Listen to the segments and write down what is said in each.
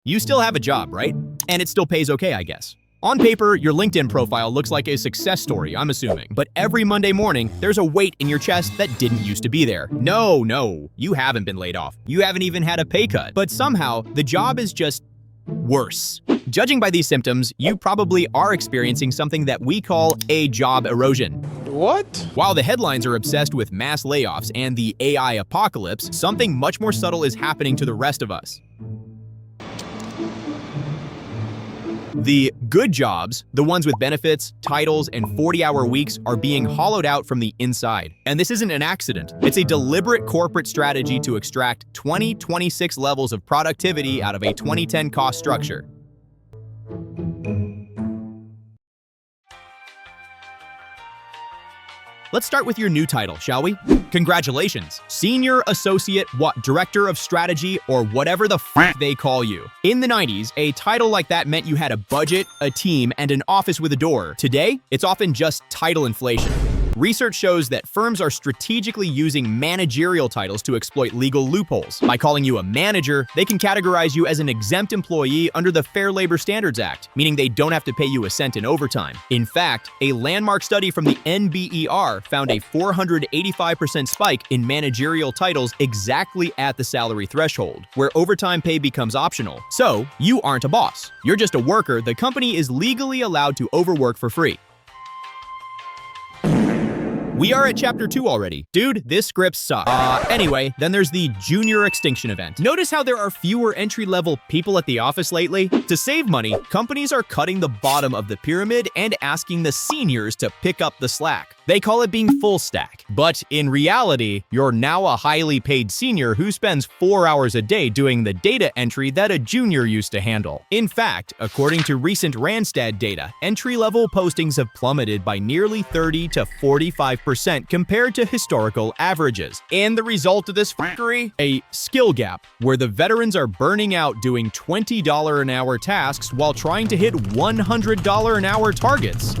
You still have a job, right? And it still pays okay, I guess. On paper, your LinkedIn profile looks like a success story, I'm assuming. But every Monday morning, there's a weight in your chest that didn't used to be there. No, you haven't been laid off. You haven't even had a pay cut. But somehow, the job is just worse. Judging by these symptoms, you probably are experiencing something that we call a job erosion. What? While the headlines are obsessed with mass layoffs and the AI apocalypse, something much more subtle is happening to the rest of us. The good jobs, the ones with benefits, titles, and 40-hour weeks, are being hollowed out from the inside. And this isn't an accident. It's a deliberate corporate strategy to extract 2026 levels of productivity out of a 2010 cost structure. Let's start with your new title, shall we? Congratulations, Senior Associate, Director of Strategy, or whatever the f they call you. In the 90s, a title like that meant you had a budget, a team, and an office with a door. Today, it's often just title inflation. Research shows that firms are strategically using managerial titles to exploit legal loopholes. By calling you a manager, they can categorize you as an exempt employee under the Fair Labor Standards Act, meaning they don't have to pay you a cent in overtime. In fact, a landmark study from the NBER found a 485% spike in managerial titles exactly at the salary threshold, where overtime pay becomes optional. So, you aren't a boss. You're just a worker the company is legally allowed to overwork for free. We are at chapter 2 already. Dude, this script sucks. Anyway, then there's the Junior Extinction event. Notice how there are fewer entry-level people at the office lately? To save money, companies are cutting the bottom of the pyramid and asking the seniors to pick up the slack. They call it being full stack. But in reality, you're now a highly paid senior who spends 4 hours a day doing the data entry that a junior used to handle. In fact, according to recent Randstad data, entry-level postings have plummeted by nearly 30 to 45% compared to historical averages. And the result of this fuckery? A skill gap, where the veterans are burning out doing $20 an hour tasks while trying to hit $100 an hour targets.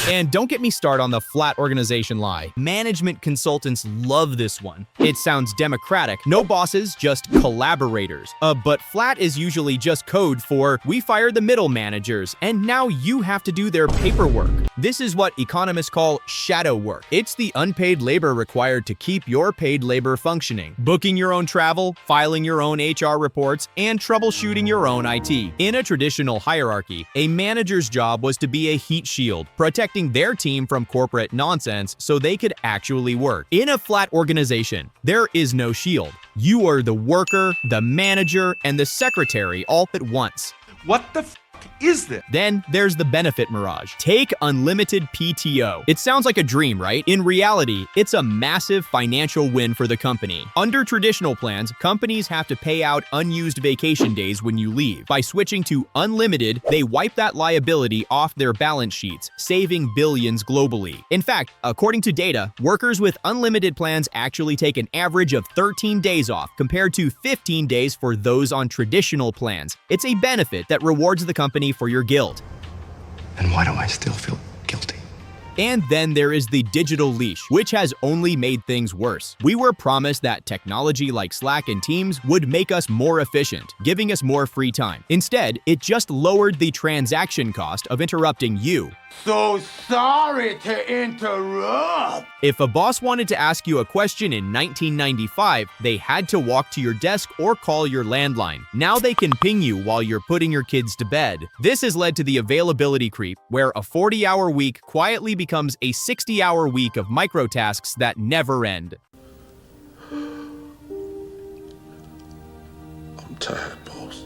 And don't get me started on the flat organization lie. Management consultants love this one. It sounds democratic. No bosses, just collaborators. But flat is usually just code for we fired the middle managers, and now you have to do their paperwork. This is what economists call shadow work. It's the unpaid labor required to keep your paid labor functioning. Booking your own travel, filing your own HR reports, and troubleshooting your own IT. In a traditional hierarchy, a manager's job was to be a heat shield, protecting their team from corporate nonsense so they could actually work. In a flat organization, there is no shield. You are the worker, the manager, and the secretary all at once. What the f is this? Then there's the benefit mirage. Take unlimited PTO. It sounds like a dream, right? In reality, it's a massive financial win for the company. Under traditional plans, companies have to pay out unused vacation days when you leave. By switching to unlimited, they wipe that liability off their balance sheets, saving billions globally. In fact, according to data, workers with unlimited plans actually take an average of 13 days off, compared to 15 days for those on traditional plans. It's a benefit that rewards the company for your guilt. And why do I still feel guilty? And then there is the digital leash, which has only made things worse. We were promised that technology like Slack and Teams would make us more efficient, giving us more free time. Instead, it just lowered the transaction cost of interrupting you. So sorry to interrupt. If a boss wanted to ask you a question in 1995, they had to walk to your desk or call your landline. Now they can ping you while you're putting your kids to bed. This has led to the availability creep, where a 40-hour week quietly becomes a 60-hour week of microtasks that never end. I'm tired, boss.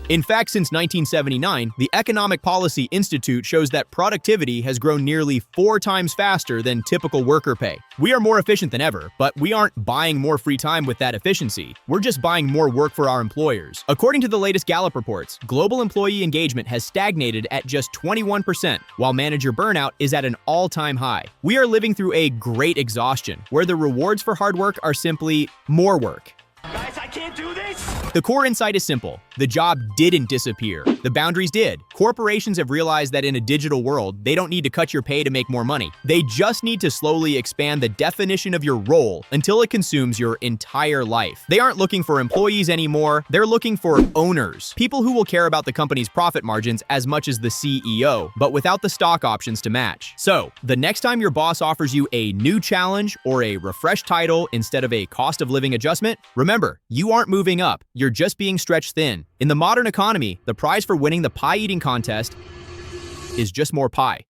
In fact, since 1979, the Economic Policy Institute shows that productivity has grown nearly 4 times faster than typical worker pay. We are more efficient than ever, but we aren't buying more free time with that efficiency. We're just buying more work for our employers. According to the latest Gallup reports, global employee engagement has stagnated at just 21%, while manager burnout is at an all-time high. We are living through a great exhaustion, where the rewards for hard work are simply more work. Guys, I can't do this. The core insight is simple. The job didn't disappear. The boundaries did. Corporations have realized that in a digital world, they don't need to cut your pay to make more money. They just need to slowly expand the definition of your role until it consumes your entire life. They aren't looking for employees anymore. They're looking for owners. People who will care about the company's profit margins as much as the CEO, but without the stock options to match. So, the next time your boss offers you a new challenge or a refreshed title instead of a cost of living adjustment, remember, you aren't moving up. You're just being stretched thin. In the modern economy, the prize for winning the pie-eating contest is just more pie.